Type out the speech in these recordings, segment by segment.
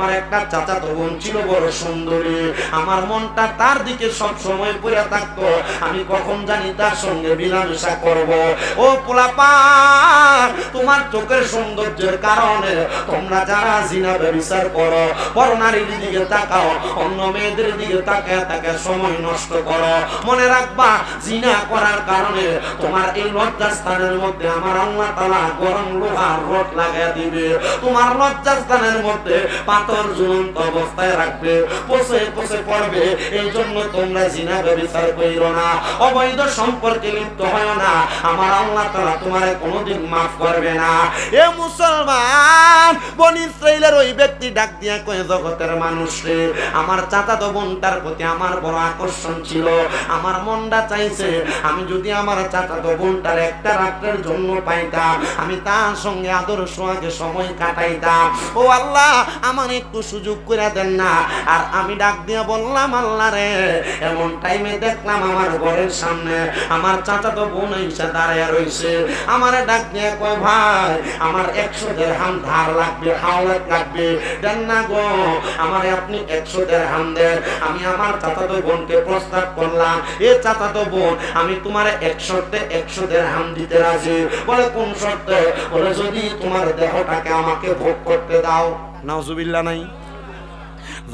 আমার একটা চাচাতো বোন ছিল বড় সুন্দরী, আমার মনটা তার দিকে সব সময় পড়ে থাকতো, আমি কখন জানি তার সঙ্গে মিলামেশা করব। ও পোলাপান, তোমার চোখের সৌন্দর্যের কারণে তোমরা যারা জিনা ব্যভিচার করো, বড় নারীর দিকে তাকাও, অন্য মেয়েদের দিকে তাকায় তাকায় সময় নষ্ট করো, মনে রাখবা জিনা করার কারণে তোমার এই লজ্জাস্থানের মধ্যে আমার আল্লাহ তাআলা গরম লোহার রড লাগায় দিবে, তোমার লজ্জাস্থানের মধ্যে পাথর ঝুলন্ত অবস্থায় রাখবে, পচে পচে পড়বে। এই জন্য তোমরা জিনা ব্যভিচার কইরো না, অবৈধ সম্পর্কে লিপ্ত হয় না, আমার আল্লাহ তাআলা তোমারে কোনোদিন মাফ করবে না। এ মুসলমান, বনি ইসরাইলের ওই ব্যক্তি ডাক দিয়া কয়, জগতের মানুষ রে, আমার চাচাতো বোনটার প্রতি আমার বড় আকর্ষণ ছিল, আমার মনটা চাইছে আমি যদি আমার চাচাতো বোনটার একটা রাত্রের জন্য পাইতাম, আমি তার সঙ্গে আদর সোহাগে সময় কাটাইতাম। ও আল্লাহ, আমার একটু সুযোগ করে দেন না। আর আমি ডাক দিয়া বললাম, আল্লাহ রে, এমন টাইমে দেখলাম আমার ঘরের সামনে আমার চাচাতো বোন এসে দাঁড়ায় রইছে, আমারে ডাক দিয়ে কয়, ভাই আমার 100 দিরহাম ধার লাগবে, হাওলাত লাগবে, দেন না গো, আমারে আপনি 100 দিরহাম দেন। আমি আমার চাচাতো বোনকে প্রস্তাব করলাম, এ চাচাতো বোন, আমি তোমারে 100 দিরহাম দিতে রাজি। বলে কোন শর্তে? বলে যদি তোমার দেহটাকে আমাকে ভোগ করতে দাও। নাউজুবিল্লাহ নাই?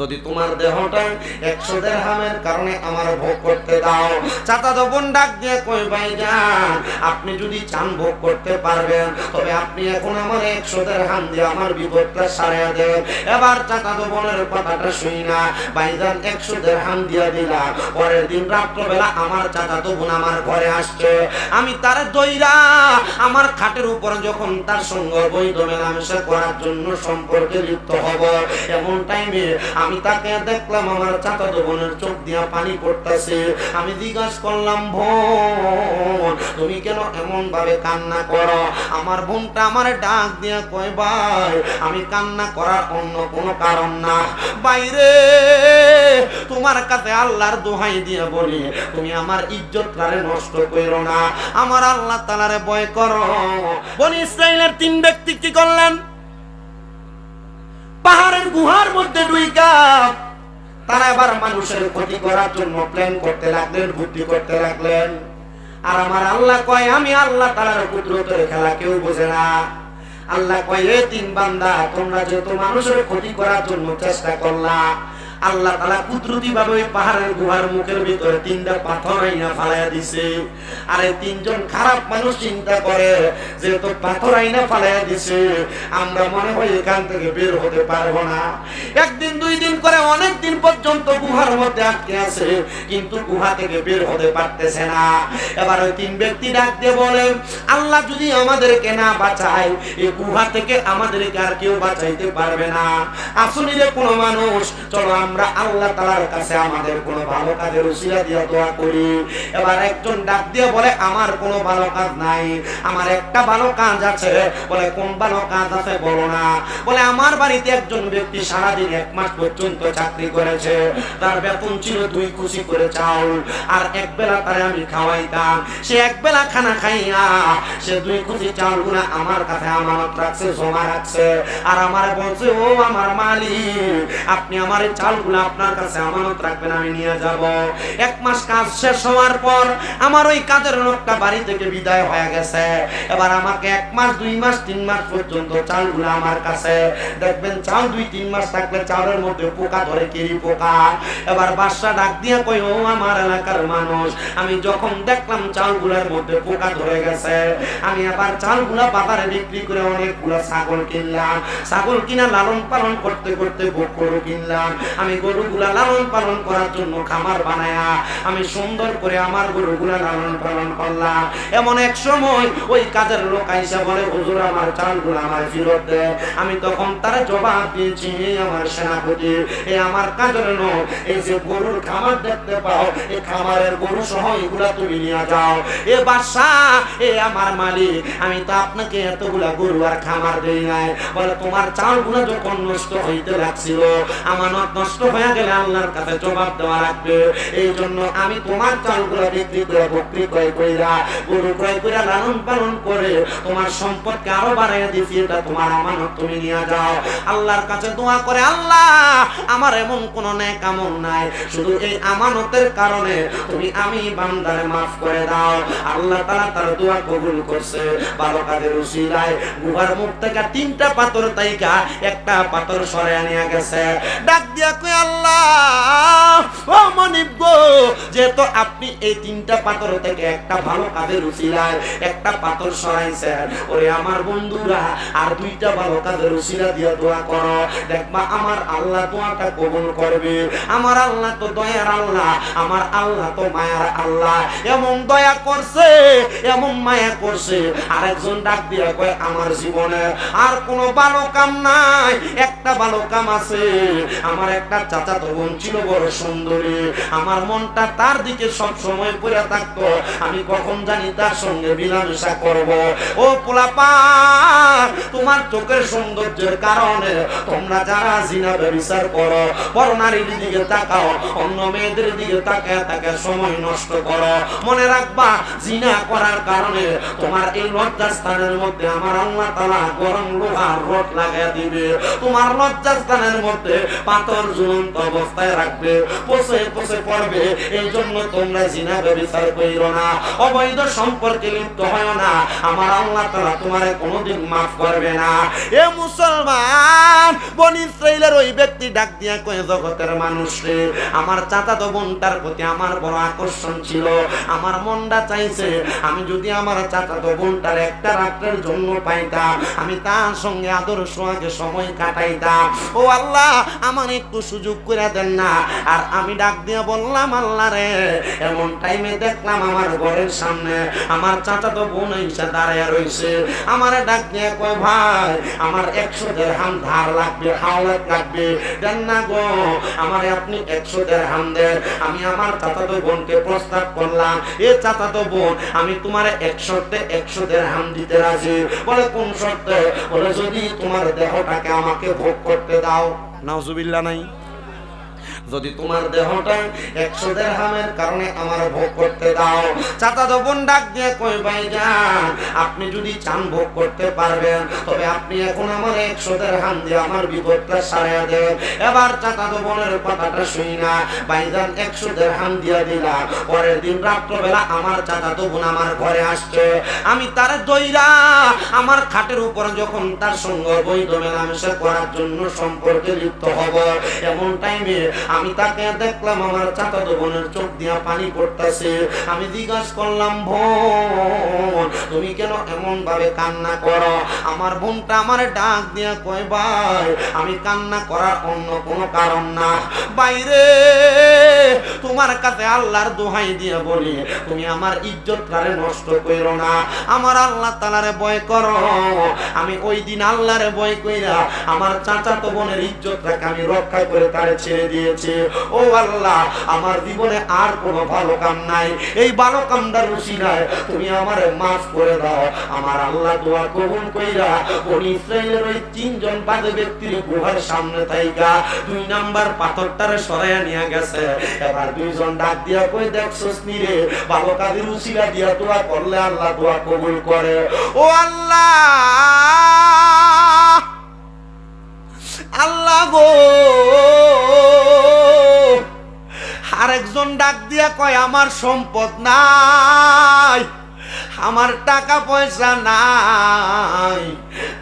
যদি তোমার দেহটা 100 দিরহামের কারণে আমার ভোগ করতে দাও। চাচাতো বোন ডাক দিয়ে কই, ভাইজান আপনি যদি চান ভোগ করতে পারবেন, তবে আপনি এখন আমার 100 দিরহাম দিয়ে আমার বিপদটা সারিয়ে দেন। এবার চাচাতো বোনের কথাটা শুই না, ভাইজান 100 দিরহাম দিয়ে দিলা। পরের দিন রাত্রবেলা আমার চাচাতো বোন আমার ঘরে আসছে, আমি তার দইরা আমার খাটের উপর যখন তার সঙ্গে বৈধ মেলামেশা করার জন্য সম্পর্কে লিপ্ত হব, এমন টাইমে আমি তাকে দেখলাম আমার চাচাতো বোনের চোখ দিয়া পানি পড়তেছে। আমি জিজ্ঞাসা করলাম, বোন তুমি কেন এমন ভাবে কান্না করো? আমার বোনটা আমার ডাক দিয়া কয়, ভাই আমি কান্না করার অন্য কোনো কারণ না, বাইরে তোমার কাছে আল্লাহর দোহাই দিয়ে বলি, তুমি আমার ইজ্জতটারে নষ্ট করো না, আমার আল্লাহ তাআলারে ভয় করো। বনি ইসরাইলের 3 ব্যক্তি কি করলেন? পাহাড়ের গুহার মধ্যে ঢুইকা তারা এবার মানুষের ক্ষতি করার জন্য প্ল্যান করতে লাগলেন, বুদ্ধি করতে লাগলেন। আর আমার আল্লাহ কয়, আমি আল্লাহ তাআলার কুদরতের খেলা কেউ বোঝে না। আল্লাহ কয়, এ 3 বান্দা, তোমরা যেহেতু মানুষের ক্ষতি করার জন্য চেষ্টা করলা, আল্লাহ তাআলা কুদরতি ভাবে ওই পাহাড়ের গুহার মুখের ভিতরে 3টা পাথর আইনা ফালাইয়া দিছে। আর এই 3 জন খারাপ মানুষ চিন্তা করে, যেহেতু পাথর আইনা ফালাইয়া দিছে, আমরা মনে হয় এখান থেকে বের হতে পারবো না। 1 দিন 2 দিন করে অনেক দিন পর্যন্ত গুহার মধ্যে আটকে আছে, কিন্তু গুহা থেকে বের হতে পারতেছে না। এবার ওই 3 ব্যক্তি ডাক দিয়ে বলে, আল্লাহ যদি আমাদেরকে না বাঁচায়, এই গুহা থেকে আমাদেরকে আর কেউ বাঁচাইতে পারবে না। আসলে যে কোনো মানুষ, চলো আমরা আল্লাহ তাআলার কাছে আমাদের কোনো ভালো কাজের উসিলা দিয়ে দোয়া করি। এবার একজন ডাক দিয়ে বলে, আমার কোনো ভালো কাজ নাই, আমার একটা ভালো কাজ আছে। বলে কোন ভালো কাজ আছে বলো না। বলে আমার বাড়িতে একজন ব্যক্তি সারাদিন 1 মাস পর্যন্ত চাকরি করেছে, তার বেতন ছিল 2 কুচি করে চাউল, আর এক বেলা তারে আমি খাওয়াইতাম। সে এক বেলা খানা খাইয়া সে 2 কুচি চাউলগুলো আমার কাছে আমানত রাখছে, জমা রাখছে, আর আমার বলছে, ও আমার মালিক, আপনি আমার এই চালগুলো আপনার কাছে আমানত রাখবেন, আমি নিয়ে যাব। 1 মাস কাজ শেষ হওয়ার পর আমার ওই কাজের লোকটা বাড়ি থেকে বিদায় হয়ে গেছে। এবার আমাকে 1 মাস 2 মাস 3 মাস পর্যন্ত চালগুলো আমার কাছে। দেখবেন চাল 2-3 মাস থাকলে চালের মধ্যে পোকা ধরে, কেরি পোকা। এবার বাদশা ডাক দিয়া কই, ও আমার এলাকার মানুষ, আমি যখন দেখলাম চালগুলোর মধ্যে পোকা ধরে গেছে, আমি আবার চালগুলো বাজারে বিক্রি করে অনেকগুলো ছাগল কিনলাম। ছাগল কিনা লালন পালন করতে করতে গরু কিনলাম। আমি গরুগুলা লালন পালন করার জন্য খামার বানায়া আমি সুন্দর করে আমার গরুগুলা লালন পালন করলাম। এমন এক সময় ওই কাজের লোক আইসা বলে, হুজুর আমার চালগুলো আমার ফেরত দেন। আমি তখন তার জবাব দিয়েছি, আমার সেনাপতি, এই আমার কাজের লোক, এই যে গরুর খামার দেখতে পাও, এই খামারের গরু সহ এগুলা তুমি নিয়ে যাও। এ বাদশাহ, এ আমার মালিক, আমি তো আপনাকে এতগুলা গরু আর খামার দেই নাই। বলে তোমার চালগুলো যখন নষ্ট হইতে লাগছিল, আমানত নষ্ট নষ্ট হয়ে গেলে আল্লাহর কাছে জবাব দেওয়া লাগবে। এই জন্য আমি তোমার চালগুলো বিক্রি করে বকরি ক্রয় কইরা গরু ক্রয় কইরা লালন পালন করে তোমার সম্পদকে আরো বাড়াইয়া দিছি, এটা তোমার আমানত, তুমি নিয়ে যাও। আল্লাহর কাছে দোয়া করে, আল্লাহ আমার এমন কোন নেক আমল নাই, শুধু এই আমানতের কারণে তুমি আমি বান্দারে মাফ করে দাও। আল্লাহ তাআলা তার দোয়া কবুল করছে। ভালো কাজের উসিলায় গুহার মুখ থেকে 3টা পাথর তাইকা একটা পাথর সরাইয়া নিয়ে গেছে। ডাক দিয়া কই, আল্লাহ ও মনিব গো, যেহেতু আপনি এই 3টা পাথর থেকে একটা ভালো কাজের উসিলায় একটা পাথর সরাইছেন, ওরে আমার বন্ধুরা আর 2টা ভালো কাজের উসিলা দিয়া দোয়া করো, দেখবা আমার আল্লাহ দোয়াটা কবুল করবে। আমার আল্লাহ তো দয়ার আল্লাহ, আমার আল্লাহ তো মায়ার আল্লাহ। এমন দয়া করছে, এমন মায়া করছে। আরেকজন ডাক দিয়া কয়, আমার জীবনে আর কোনো ভালো কাম নাই, একটা ভালো কাম আছে। আমার একটা চাচাতো বোন ছিল বড় সুন্দরী, আমার মনটা তার দিকে সব সময় পড়ে থাকতো, আমি কখন জানি তার সঙ্গে মিলামেশা করব। ও পোলাপান, তোমার চোখের সৌন্দর্যের কারণে তোমরা যারা জিনা ব্যভিচার করো, বড় নারীর দিকে তাকাও, অন্য মেয়েদের দিকে তাকায় তাকে সময় নষ্ট করো, মনে রাখবা জিনা করার কারণে তোমার এই লজ্জাস্থানের মধ্যে আমার আল্লাহ তাআলা গরম লোহার রড লাগাইয়া দিবে। তোমার লজ্জাস্থানের মধ্যে পাথর ঝুলন্ত অবস্থায় রাখবে, পচে পচে পড়বে। এই জন্য তোমরা জিনা ব্যভিচার কইরো না, অবৈধ সম্পর্কে লিপ্ত হয় না, আমার আল্লাহ তাআলা তোমারে কোনোদিন মাফ করবে না। এ মুসলমান, বনি ইসরাইলের ওই ব্যক্তি ডাক দিয়া কয়, জগতের মানুষ রে, আমার চাচাতো বোনটার প্রতি আমার বড় আকর্ষণ ছিল, আমার মনটা চাইছে আমি যদি আমার চাচাতো বোনটার একটা রাত্রের জন্য পাইতাম, আমি তার সঙ্গে আদর সোহাগে সময় কাটাইতাম। ও আল্লাহ, আমার একটু সুযোগ করে দেন না। আর আমি ডাক দিয়ে বললাম, আল্লাহ রে, এমন টাইমে দেখলাম আমার ঘরের সামনে আমার চাচাতো বোন এসে দাঁড়ায় রইছে। আমার ডাক দিয়ে কয়, ভাই আমার 100 দিরহাম ধার লাগবে, হাওলাত লাগবে, দেন না গো, আমারে আপনি 100 দিরহাম দেন। আমি আমার চাচাতো বোনকে প্রস্তাব করলাম, এ চাচাতো বোন, আমি তোমারে 100 দিরহাম দিতে রাজি। বলে কোন শর্তে? বলে যদি তোমার দেহটাকে আমাকে ভোগ করতে দাও। নাউজুবিল্লাহ নাই? যদি তোমার দেহটা 100 দিরহামের কারণে আমার ভোগ করতে দাও। চাচাতো বোন ডাক দিয়ে কই, ভাইজান আপনি যদি চান ভোগ করতে পারবেন, তবে আপনি এখন আমার 100 দিরহাম দিয়ে আমার বিপদটা সারাইয়া দেন। এবার চাচাতো বোনের কথাটা শুই না, ভাইজান 100 দিরহাম দিয়া দিলাম। পরের দিন রাত্রবেলা আমার চাচাতো বোন আমার ঘরে আসছে, আমি তার দইরা আমার খাটের উপর যখন তার সঙ্গে বৈধ মেলামেশা করার জন্য সম্পর্কে লিপ্ত হব, এমন টাইমে আমি তাকে দেখলাম আমার চাচাতো বোনের চোখ দিয়া পানি পড়তেছে। আমি জিজ্ঞাসা করলাম, বোন তুমি কেন এমন ভাবে কান্না করো? আমার বোনটা আমার ডাক দিয়া কয়, ভাই আমি কান্না করার অন্য কোনো কারণ না, বাইরে তোমার কাছে আল্লাহর দোহাই দিয়ে বলি, তুমি আমার ইজ্জতটারে নষ্ট কইরো না, আমার আল্লাহ তাআলারে ভয় করো। আমি ওই দিন আল্লাহরে ভয় কইরা আমার চাচাতো বোনের ইজ্জতটাকে আমি রক্ষা করে তারে ছেড়ে দিয়েছি। ও আল্লাহ, আমার জীবনে আর কোনো ভালো কাম নাই, এই ভালো কামটার উসিলায় তুমি আমারে মাফ করে দাও। আমার আল্লাহ দোয়া কবুল কইরা বনি ইসরাইলের ওই 3 জন বাদে ব্যক্তির গুহার সামনে থাইকা 2 নাম্বার পাথরটারে সরাইয়া নিয়ে গেছে। এবার 2 জন ডাক দিয়া কই, দেখছস নি রে, ভালো কাজের উসিলা দিয়া দোয়া করলে আল্লাহ দোয়া কবুল করে। ও আল্লাহ, আল্লাহ গো। আরেকজন ডাক দিয়া কয়, আমার সম্পদ নাই, আমার টাকা পয়সা নাই,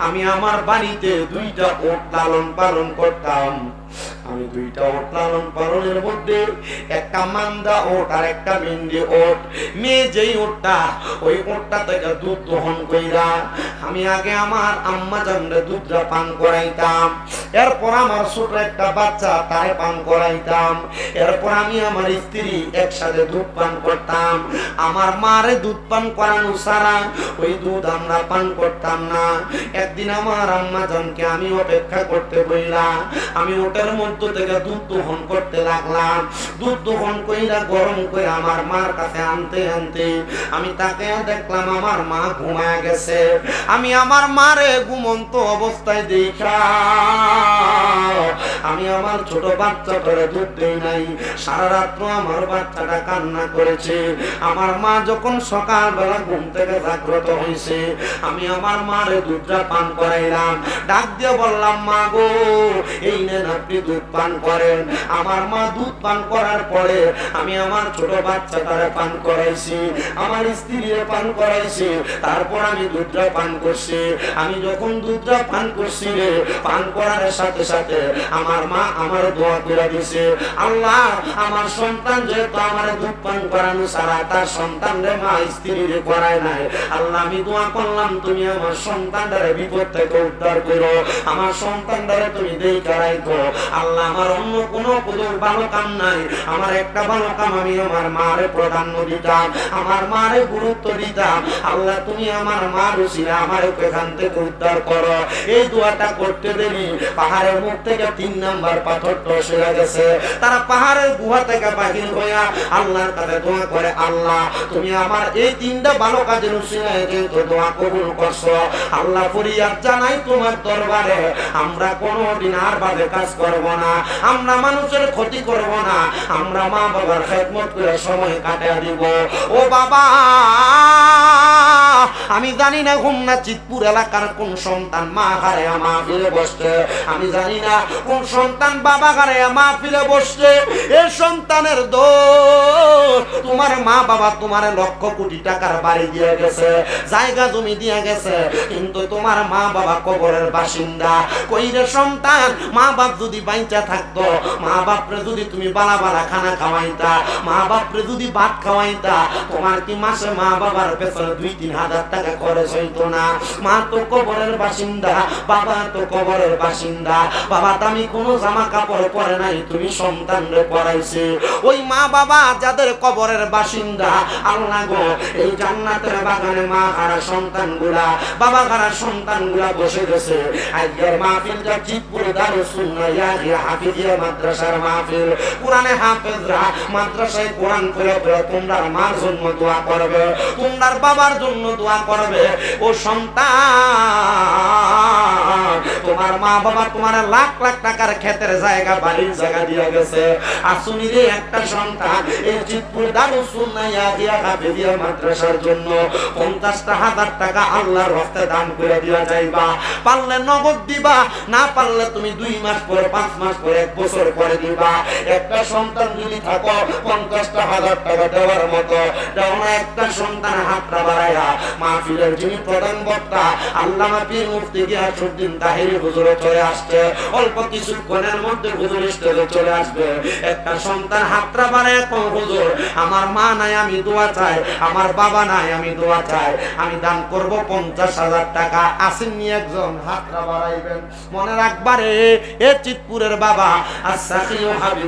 আমি আমার বাড়িতে 2টা ওট লালন পালন করতাম, আমি 2টা ওট লালন পালনের মধ্যে একটা মান্দা ওট আর একটা মেন্ডি ওট। মেয়ে যেই ওটটা, ওই ওটটা থেকে দুধ দহন কইরা আমি আগে আমার আম্মা জানরে দুধটা পান করাইতাম, এরপর আমার ছোট একটা বাচ্চা তারে পান করাইতাম, এরপর আমি আমার স্ত্রী একসাথে দুধ পান করতাম। আমার মারে দুধ পান করানো ছাড়া ওই দুধ আমরা পান করতাম না। একদিন আমার আম্মা জানকে আমি অপেক্ষা করতে বললাম, আমি ওটার মধ্যে মধ্য থেকে দুধ দোহন করতে লাগলাম। দুধ দোহন কইরা গরম করে আমার মার কাছে আনতে আনতে আমি তাকে দেখলাম আমার মা ঘুমায় গেছে। আমি আমার মারে ঘুমন্ত অবস্থায় দেখা আমি আমার ছোট বাচ্চাটারে দুধ দেই নাই। সারা রাত্র আমার বাচ্চাটা কান্না করেছে। আমার মা যখন সকালবেলা ঘুম থেকে জাগ্রত হয়েছে, আমি আমার মারে দুধটা পান করাইলাম। ডাক দিয়ে বললাম, মা গো, এই নেন আপনি দুধ পান করেন। আমার মা দুধ পান করার পরে আমি আমার ছোট বাচ্চাটারে পান করাইছি, আমার স্ত্রীরে পান করাইছি, তারপর আমি দুধটা পান করছি। আমি যখন দুধটা পান করছি রে, পান করার সাথে সাথে আমার মা আমার দোয়া করে দিছে, আল্লাহ আমার সন্তান যেহেতু আমার দুধ পান করানো ছাড়া তার সন্তান রে মা স্ত্রীরে করায় নাই, আল্লাহ আমি দোয়া করলাম তুমি আমার সন্তানটারে বিপদ থেকে উদ্ধার করো, আমার সন্তানটারে তুমি দেখে রাখো। আল্লাহ আমার অন্য কোনো ভালো কাম নাই, আমার একটা ভালো কাম আমি আমার মারে প্রাধান্য দিতাম, আমার মারে গুরুত্ব দিতাম। আল্লাহ তুমি আমার মা রুচিরা আমার এখান থেকে উদ্ধার করো। এই দোয়াটা করতে দেরি পাহাড়ের মুখ থেকে 3 নাম্বার পাথর টসে গেছে। তারা পাহাড়ের গুহা থেকে বাহির হইয়া আল্লাহর কাছে দোয়া করে, আল্লাহ তুমি আমার এই 3টা ভালো কাজের উসিলায় যেহেতু দোয়া কবুল করছো, আল্লাহ ফরিয়াদ জানাই তোমার দরবারে, আমরা কোনোদিন আর বাজে কাজ করব না, আমরা মানুষের ক্ষতি করব না, আমরা মা বাবার খেদমত করে সময় কাটিয়ে দিব। ও বাবা, আমি জানি না হোমনা চিতপুর এলাকার কোন সন্তান মা ঘরে মাহফিলে বসছে, আমি জানি না কোন সন্তান বাবা ঘরে মাহফিলে বসছে। এই সন্তানের দোষ, তোমার মা বাবা তোমার লক্ষ কোটি টাকার বাড়ি দিয়ে গেছে, জায়গা জমি দিয়ে গেছে, কিন্তু তোমার মা বাবা কবরের বাসিন্দা। কইরে সন্তান, মা বাপ যদি বাইচা থাকতো, মা বাপরে যদি তুমি বালা বালা খানা খাওয়াইতা, মা বাপরে যদি ভাত খাওয়াইতা, তোমার কি মাসে মা বাবার পেছনে 2-3 হাজার টাকা খরচ হইতো না? মা তো কবরের বাসিন্দা, বাবা তো কবরের বাসিন্দা। বাবা দামি কোনো জামা কাপড় পরে নাই, তুমি সন্তানরে পরাইছে। ওই মা বাবা যাদের কবরের বাসিন্দা, আল্লাহ গো এই জান্নাতের বাগানে মা হারা সন্তানগুলা, বাবা হারা সন্তানগুলা বসে গেছে। আজকের মাহফিলটা চিতপুরে দারুস সুন্নাহ ইয়াহিয়া হাফিজিয়া মাদ্রাসার মাহফিল। কোরআনে হাফেজরা মাদ্রাসায় কোরআন পড়ে পড়ে তোমরা মার জন্য দোয়া করবে, তোমরার বাবার জন্য দোয়া করবে। ও সন্তান, তোমার মা বাবা তোমার লাখ লাখ টাকার ক্ষেতের জায়গা, বাড়ির জায়গা দিয়ে গেছে। আসুনিরে একটা সন্তান এই চিতপুর দারুস সুন্নাহ ইয়াহিয়া হাফিজিয়া মাদ্রাসার জন্য 50,000 টাকা আল্লাহর রাস্তায় দান করে দিয়া যাইবা। পারলে নগদ দিবা, না পারলে তুমি 2 মাস পরে, 5 মাস পরে, 1 বছর পরে দিবা। একটা সন্তান যদি থাকো 50,000 টাকা দেওয়ার মতো, দাও না একটা সন্তান হাতটা বাড়াইয়া। মাহফিলের যিনি প্রধান বক্তা আল্লামা পীর মুফতি গিয়াসউদ্দিন তাহেরি হুজুর চলে আসছে, অল্প কিছুক্ষণের মধ্যে হুজুর স্টেজে চলে আসবে। একটা সন্তান হাতটা বাড়ায় কোন হুজুর, আমার মা নাই আমি দোয়া চাই, আমার বাবা নাই আমি দোয়া চাই, আমি দান করব 50,000 টাকা। আসেননি একজন হাতটা বাড়াইবেন, মনে রাখবারে এ চিতপুরের বাবা আর সাকিও হাবিব